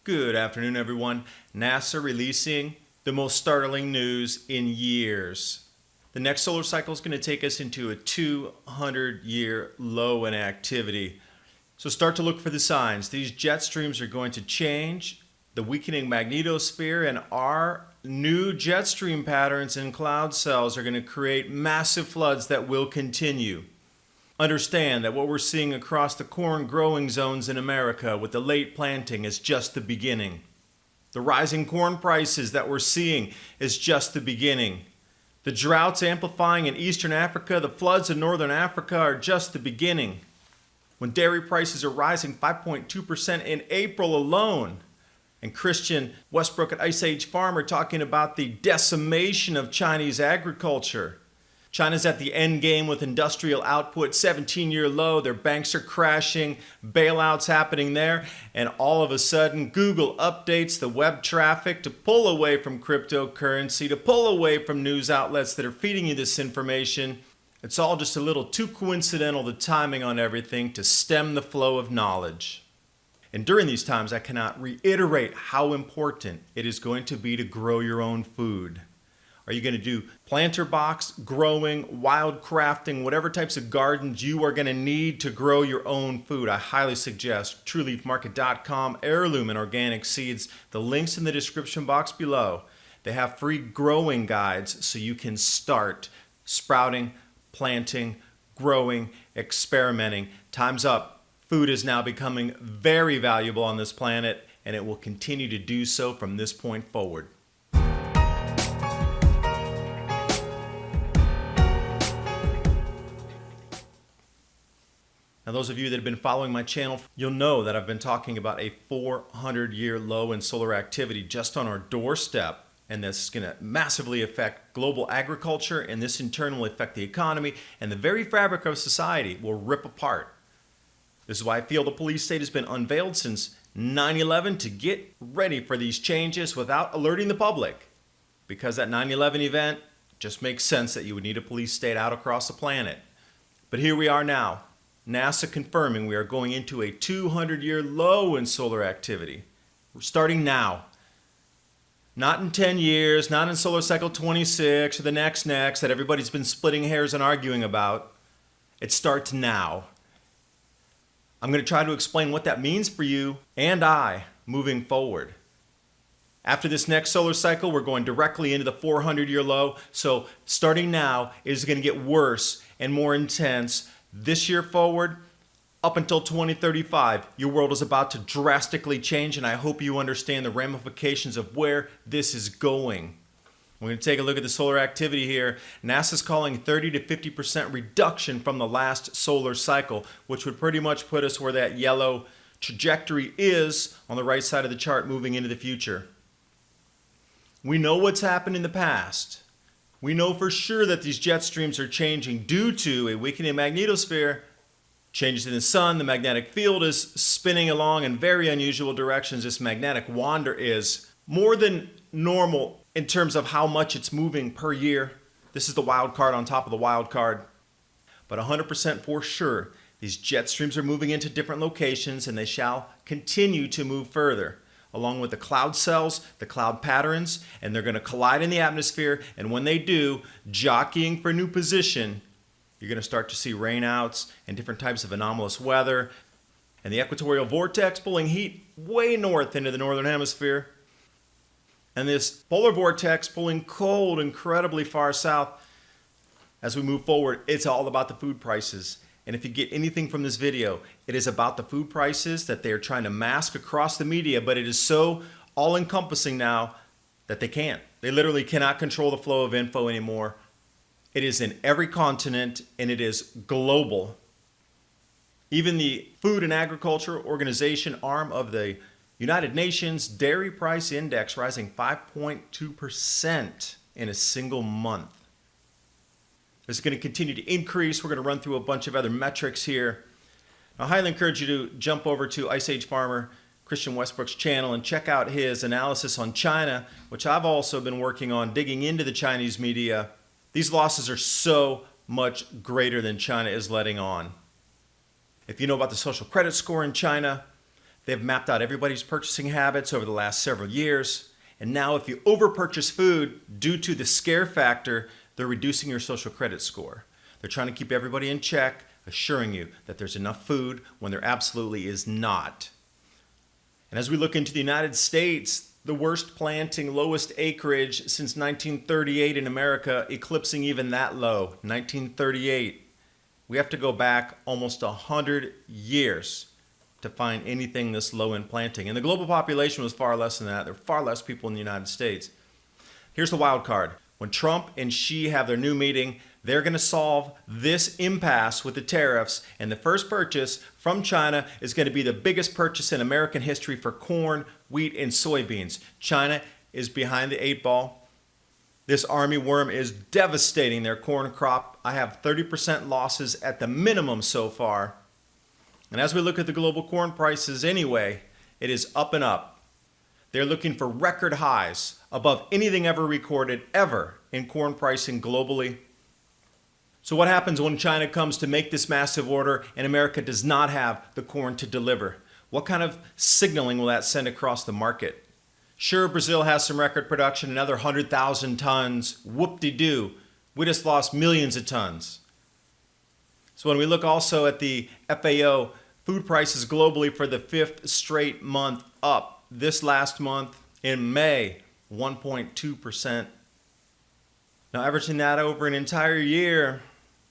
Good afternoon, everyone. NASA releasing the most startling news in years. The next solar cycle is going to take us into a 200-year low in activity. So start to look for the signs. These jet streams are going to change. The weakening magnetosphere and our new jet stream patterns in cloud cells are going to create massive floods that will continue. Understand that what we're seeing across the corn growing zones in America with the late planting is just the beginning. The rising corn prices that we're seeing is just the beginning. The droughts amplifying in Eastern Africa, the floods in Northern Africa are just the beginning. When dairy prices are rising 5.2% in April alone, and Christian Westbrook at Ice Age Farm are talking about the decimation of Chinese agriculture. China's at the end game with industrial output, 17-year low. Their banks are crashing, bailouts happening there, and all of a sudden Google updates the web traffic to pull away from cryptocurrency, to pull away from news outlets that are feeding you this information. It's all just a little too coincidental, the timing on everything, to stem the flow of knowledge. And during these times, I cannot reiterate how important it is going to be to grow your own food. Are you going to do planter box growing, wild crafting, whatever types of gardens you are going to need to grow your own food? I highly suggest trueleafmarket.com, Heirloom and organic seeds. The link's in the description box below. They have free growing guides so you can start sprouting, planting, growing, experimenting. Time's up. Food is now becoming very valuable on this planet, and it will continue to do so from this point forward. Now, those of you that have been following my channel, you'll know that I've been talking about a 400-year low in solar activity just on our doorstep. And this is going to massively affect global agriculture, and this in turn will affect the economy, and the very fabric of society will rip apart. This is why I feel the police state has been unveiled since 9/11 to get ready for these changes without alerting the public. Because that 9/11 event just makes sense that you would need a police state out across the planet. But here we are now. NASA confirming we are going into a 200-year low in solar activity. We're starting now. Not in 10 years, not in solar cycle 26 or the next that everybody's been splitting hairs and arguing about. It starts now. I'm going to try to explain what that means for you and I moving forward. After this next solar cycle, we're going directly into the 400-year low. So starting now, it is going to get worse and more intense. This year forward, up until 2035, your world is about to drastically change, and I hope you understand the ramifications of where this is going. We're going to take a look at the solar activity here. NASA's calling 30 to 50% reduction from the last solar cycle, which would pretty much put us where that yellow trajectory is on the right side of the chart moving into the future. We know what's happened in the past. We know for sure that these jet streams are changing due to a weakening magnetosphere, changes in the sun. The magnetic field is spinning along in very unusual directions. This magnetic wander is more than normal in terms of how much it's moving per year. This is the wild card on top of the wild card. But 100% for sure, these jet streams are moving into different locations, and they shall continue to move further, along with the cloud cells, the cloud patterns, and they're going to collide in the atmosphere. And when they do, jockeying for new position, you're going to start to see rainouts and different types of anomalous weather, and the equatorial vortex pulling heat way north into the northern hemisphere, and this polar vortex pulling cold incredibly far south. As we move forward, it's all about the food prices. And if you get anything from this video, it is about the food prices that they are trying to mask across the media, but it is so all-encompassing now that they can't. They literally cannot control the flow of info anymore. It is in every continent, and it is global. Even the Food and Agriculture Organization arm of the United Nations Dairy Price Index rising 5.2% in a single month. This is going to continue to increase. We're going to run through a bunch of other metrics here. I highly encourage you to jump over to Ice Age Farmer Christian Westbrook's channel and check out his analysis on China, which I've also been working on, digging into the Chinese media. These losses are so much greater than China is letting on. If you know about the social credit score in China, They've mapped out everybody's purchasing habits over the last several years. And now if you overpurchase food due to the scare factor, they're reducing your social credit score. They're trying to keep everybody in check, assuring you that there's enough food when there absolutely is not. And as we look into the United States, the worst planting, lowest acreage since 1938 in America, eclipsing even that low, 1938. We have to go back almost 100 years to find anything this low in planting. And the global population was far less than that. There are far less people in the United States. Here's the wild card. When Trump and Xi have their new meeting, they're going to solve this impasse with the tariffs. And the first purchase from China is going to be the biggest purchase in American history for corn, wheat, and soybeans. China is behind the 8 ball. This army worm is devastating their corn crop. I have 30% losses at the minimum so far. And as we look at the global corn prices anyway, it is up and up. They're looking for record highs above anything ever recorded ever in corn pricing globally. So what happens when China comes to make this massive order and America does not have the corn to deliver? What kind of signaling will that send across the market? Sure, Brazil has some record production, another 100,000 tons. Whoop-de-doo. We just lost millions of tons. So when we look also at the FAO, food prices globally for the 5th straight month up. This last month in May, 1.2%. Now averaging that over an entire year,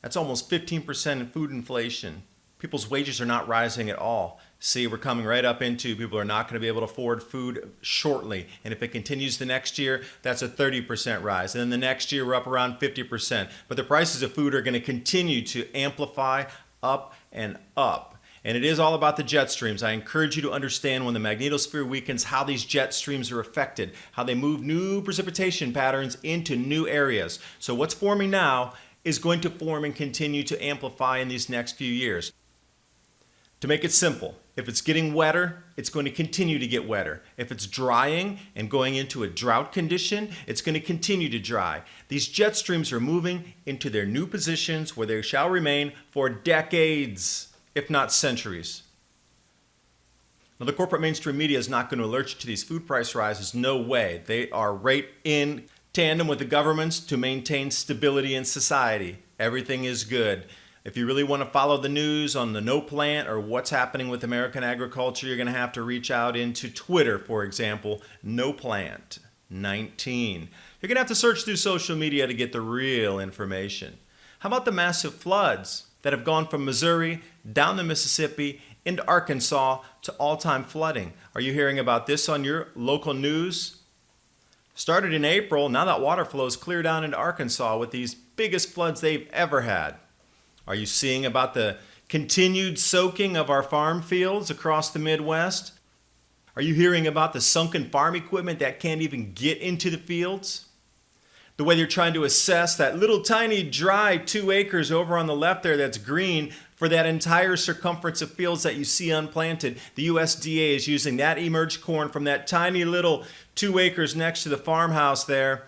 that's almost 15% in food inflation. People's wages are not rising at all. See, we're coming right up into people are not going to be able to afford food shortly. And if it continues the next year, that's a 30% rise. And then the next year, we're up around 50%. But the prices of food are going to continue to amplify up and up. And it is all about the jet streams. I encourage you to understand when the magnetosphere weakens how these jet streams are affected, how they move new precipitation patterns into new areas. So what's forming now is going to form and continue to amplify in these next few years. To make it simple, if it's getting wetter, it's going to continue to get wetter. If it's drying and going into a drought condition, it's going to continue to dry. These jet streams are moving into their new positions where they shall remain for decades, if not centuries. Now, the corporate mainstream media is not going to alert you to these food price rises. No way. They are right in tandem with the governments to maintain stability in society. Everything is good. If you really want to follow the news on the no plant or what's happening with American agriculture, you're going to have to reach out into Twitter, for example, no plant 19. You're going to have to search through social media to get the real information. How about the massive floods that have gone from Missouri down the Mississippi into Arkansas to all-time flooding? Are you hearing about this on your local news? Started in April, now that water flow is clear down into Arkansas with these biggest floods they've ever had. Are you seeing about the continued soaking of our farm fields across the Midwest? Are you hearing about the sunken farm equipment that can't even get into the fields? The way they're trying to assess that little tiny dry 2 acres over on the left there that's green for that entire circumference of fields that you see unplanted. The USDA is using that emerged corn from that tiny little 2 acres next to the farmhouse there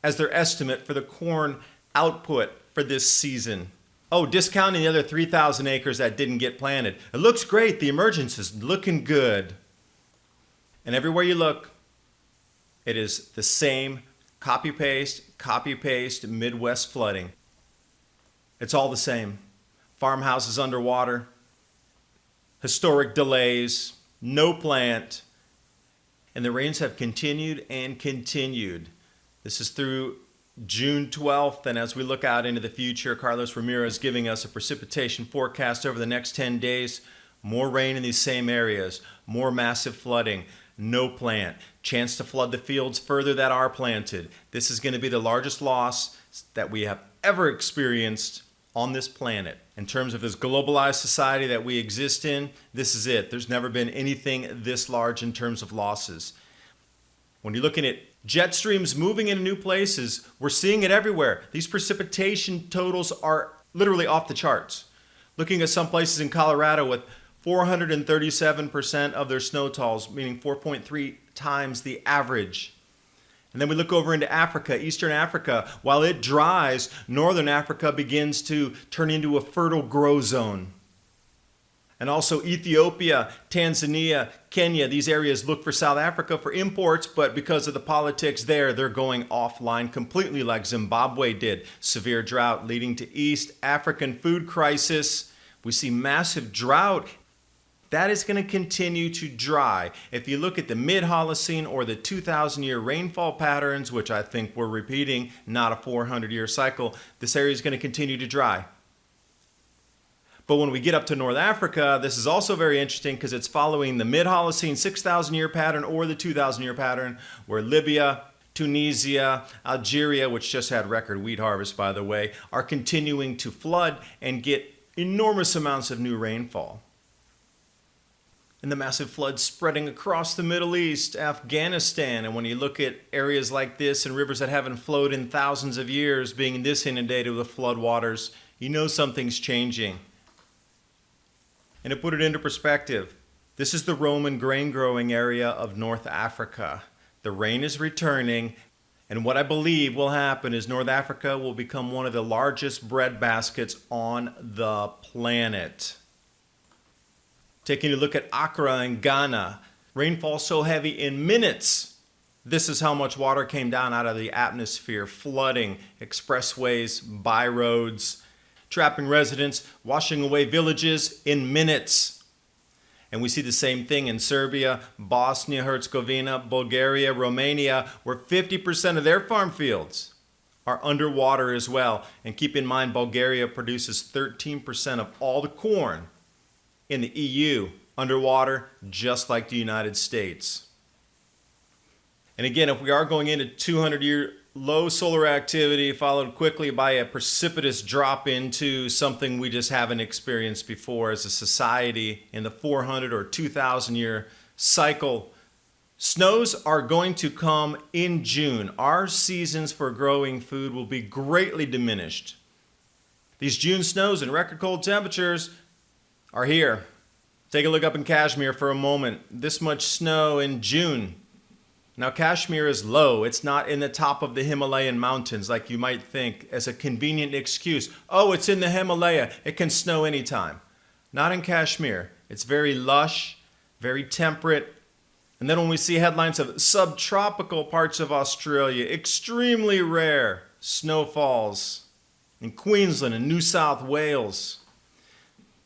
as their estimate for the corn output for this season. Oh, discounting the other 3,000 acres that didn't get planted. It looks great. The emergence is looking good. And everywhere you look, it is the same copy-paste Midwest flooding. It's all the same. Farmhouses underwater, historic delays, no plant, and the rains have continued and continued. This is through June 12th, and as we look out into the future, Carlos Ramirez giving us a precipitation forecast over the next 10 days. More rain in these same areas, more massive flooding, no plant, chance to flood the fields further that are planted. This is going to be the largest loss that we have ever experienced on this planet. In terms of this globalized society that we exist in, this is it. There's never been anything this large in terms of losses. When you're looking at jet streams moving into new places, we're seeing it everywhere. These precipitation totals are literally off the charts. Looking at some places in Colorado with 437% of their snow totals, meaning 4.3 times the average. And then we look over into Africa, Eastern Africa. While it dries, Northern Africa begins to turn into a fertile grow zone. And also Ethiopia, Tanzania, Kenya, these areas look for South Africa for imports, but because of the politics there, they're going offline completely like Zimbabwe did. Severe drought leading to East African food crisis. We see massive drought. That is going to continue to dry. If you look at the mid-Holocene or the 2,000-year rainfall patterns, which I think we're repeating, not a 400-year cycle, this area is going to continue to dry. But when we get up to North Africa, this is also very interesting because it's following the mid-Holocene 6,000-year pattern or the 2,000-year pattern, where Libya, Tunisia, Algeria, which just had record wheat harvest, by the way, are continuing to flood and get enormous amounts of new rainfall. And the massive floods spreading across the Middle East, Afghanistan, and when you look at areas like this and rivers that haven't flowed in thousands of years being this inundated with flood waters, you know something's changing. And to put it into perspective, this is the Roman grain growing area of North Africa. The rain is returning, and what I believe will happen is North Africa will become one of the largest bread baskets on the planet. Taking a look at Accra in Ghana, rainfall so heavy in minutes. This is how much water came down out of the atmosphere, flooding expressways, byroads, trapping residents, washing away villages in minutes. And we see the same thing in Serbia, Bosnia, Herzegovina, Bulgaria, Romania, where 50% of their farm fields are underwater as well. And keep in mind, Bulgaria produces 13% of all the corn in the EU underwater, just like the United States. And again, if we are going into 200-year low solar activity followed quickly by a precipitous drop into something we just haven't experienced before as a society in the 400 or 2,000-year cycle, snows are going to come in June. Our seasons for growing food will be greatly diminished. These June snows and record cold temperatures are here. Take a look up in Kashmir for a moment. This much snow in June. Now Kashmir is low. It's not in the top of the Himalayan mountains like you might think as a convenient excuse. Oh, it's in the Himalaya. It can snow anytime. Not in Kashmir. It's very lush, very temperate. And then when we see headlines of subtropical parts of Australia, extremely rare snowfalls in Queensland and New South Wales.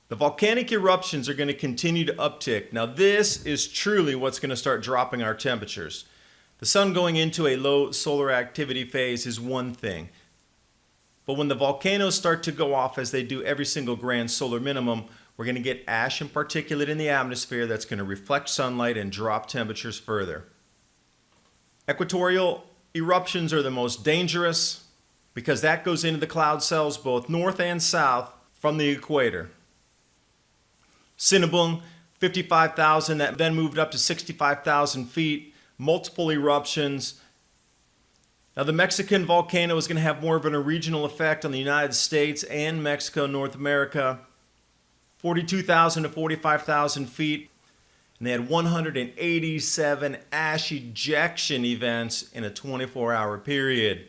The volcanic eruptions are going to continue to uptick. Now this is truly what's going to start dropping our temperatures. The sun going into a low solar activity phase is one thing. But when the volcanoes start to go off, as they do every single grand solar minimum, we're going to get ash and particulate in the atmosphere that's going to reflect sunlight and drop temperatures further. Equatorial eruptions are the most dangerous because that goes into the cloud cells both north and south from the equator. Sinabung, 55,000, that then moved up to 65,000 feet, multiple eruptions. Now the Mexican volcano is going to have more of a regional effect on the United States and Mexico, North America. 42,000 to 45,000 feet. And they had 187 ash ejection events in a 24-hour period.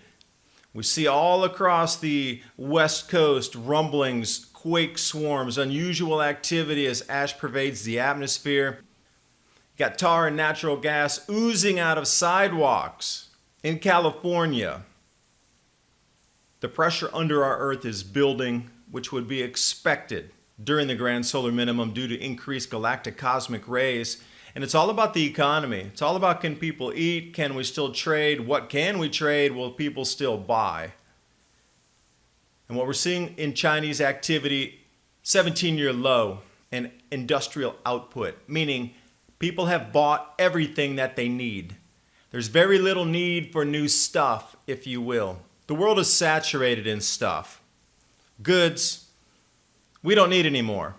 We see all across the West Coast rumblings, quake swarms, unusual activity as ash pervades the atmosphere. You got tar and natural gas oozing out of sidewalks in California. The pressure under our Earth is building, which would be expected during the grand solar minimum due to increased galactic cosmic rays. And it's all about the economy. It's all about, can people eat? Can we still trade? What can we trade? Will people still buy? And what we're seeing in Chinese activity, 17-year low in industrial output, meaning people have bought everything that they need. There's very little need for new stuff, if you will. The world is saturated in stuff. Goods, we don't need anymore.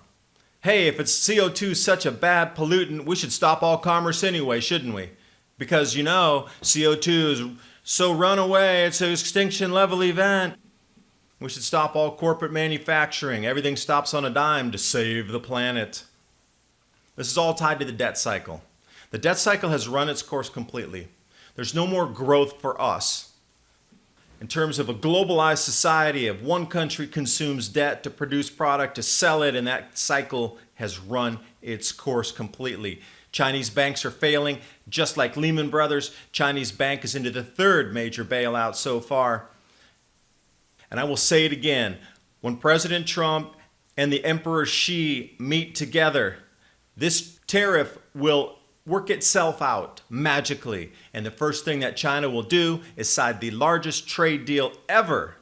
Hey, if it's CO2 such a bad pollutant, we should stop all commerce anyway, shouldn't we? Because, you know, CO2 is so runaway, it's an extinction level event. We should stop all corporate manufacturing. Everything stops on a dime to save the planet. This is all tied to the debt cycle. The debt cycle has run its course completely. There's no more growth for us. In terms of a globalized society, if one country consumes debt to produce product, to sell it, and that cycle has run its course completely. Chinese banks are failing, just like Lehman Brothers. Chinese bank is into the third major bailout so far. And I will say it again, when President Trump and the Emperor Xi meet together, this tariff will work itself out magically. And the first thing that China will do is sign the largest trade deal ever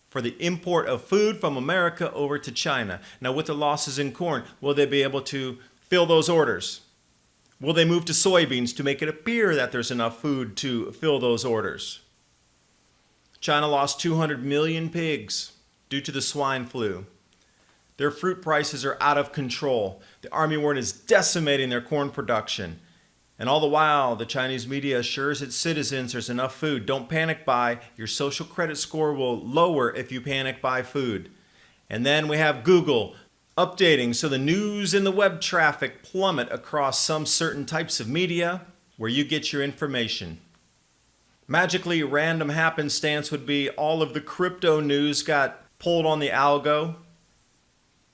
for the import of food from America over to China. Now, with the losses in corn, will they be able to fill those orders? Will they move to soybeans to make it appear that there's enough food to fill those orders? China lost 200 million pigs due to the swine flu. Their fruit prices are out of control. The army war is decimating their corn production. And all the while, the Chinese media assures its citizens there's enough food. Don't panic buy. Your social credit score will lower if you panic buy food. And then we have Google updating so the news and the web traffic plummet across some certain types of media where you get your information. Magically, random happenstance would be all of the crypto news got pulled on the algo.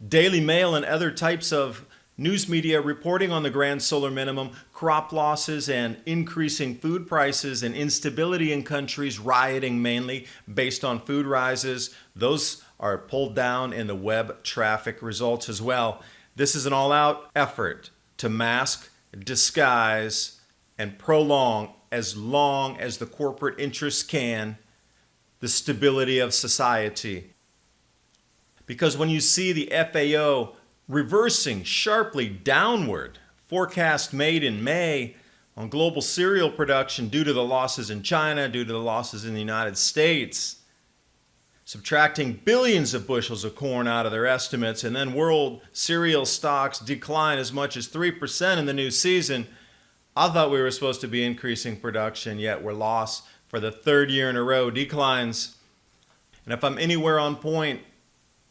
Daily Mail and other types of news media reporting on the grand solar minimum, crop losses and increasing food prices and instability in countries, rioting mainly based on food rises. Those are pulled down in the web traffic results as well. This is an all-out effort to mask, disguise, and prolong, as long as the corporate interests can, the stability of society. Because when you see the FAO reversing sharply downward, forecast made in May on global cereal production due to the losses in China, due to the losses in the United States, subtracting billions of bushels of corn out of their estimates, and then world cereal stocks decline as much as 3% in the new season, I thought we were supposed to be increasing production, yet we're lost for the third year in a row, declines. And if I'm anywhere on point,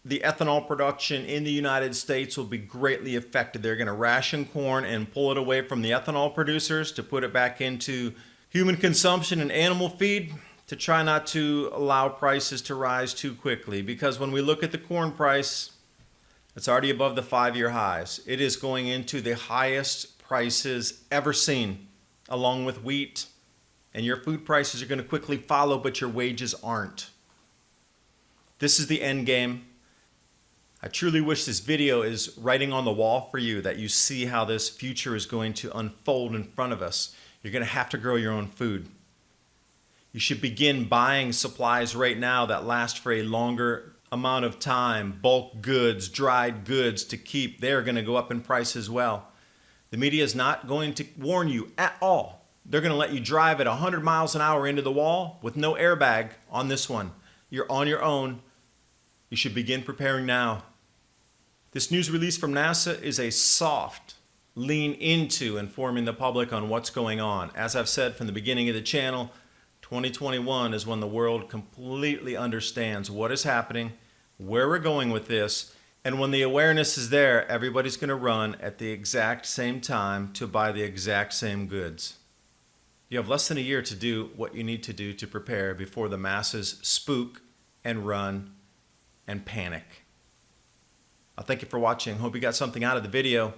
the ethanol production in the United States will be greatly affected. They're going to ration corn and pull it away from the ethanol producers to put it back into human consumption and animal feed to try not to allow prices to rise too quickly. Because when we look at the corn price, it's already above the 5-year highs. It is going into the highest prices ever seen, along with wheat. And your food prices are going to quickly follow, but your wages aren't. This is the end game. I truly wish this video is writing on the wall for you, that you see how this future is going to unfold in front of us. You're going to have to grow your own food. You should begin buying supplies right now that last for a longer amount of time. Bulk goods, dried goods to keep. They're going to go up in price as well. The media is not going to warn you at all. They're going to let you drive at 100 miles an hour into the wall with no airbag on this one. You're on your own. You should begin preparing now. This news release from NASA is a soft lean into informing the public on what's going on. As I've said from the beginning of the channel, 2021 is when the world completely understands what is happening, where we're going with this, and when the awareness is there, everybody's going to run at the exact same time to buy the exact same goods. You have less than a year to do what you need to do to prepare before the masses spook and run and panic. I thank you for watching. Hope you got something out of the video.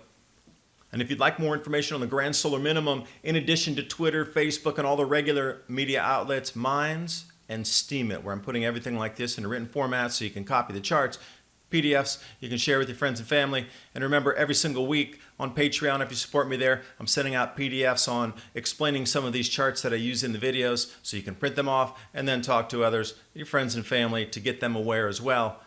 And if you'd like more information on the Grand Solar Minimum, in addition to Twitter, Facebook, and all the regular media outlets, Minds and Steam It, where I'm putting everything like this in a written format so you can copy the charts, PDFs, you can share with your friends and family. And remember, every single week on Patreon, if you support me there, I'm sending out PDFs on explaining some of these charts that I use in the videos so you can print them off and then talk to others, your friends and family, to get them aware as well.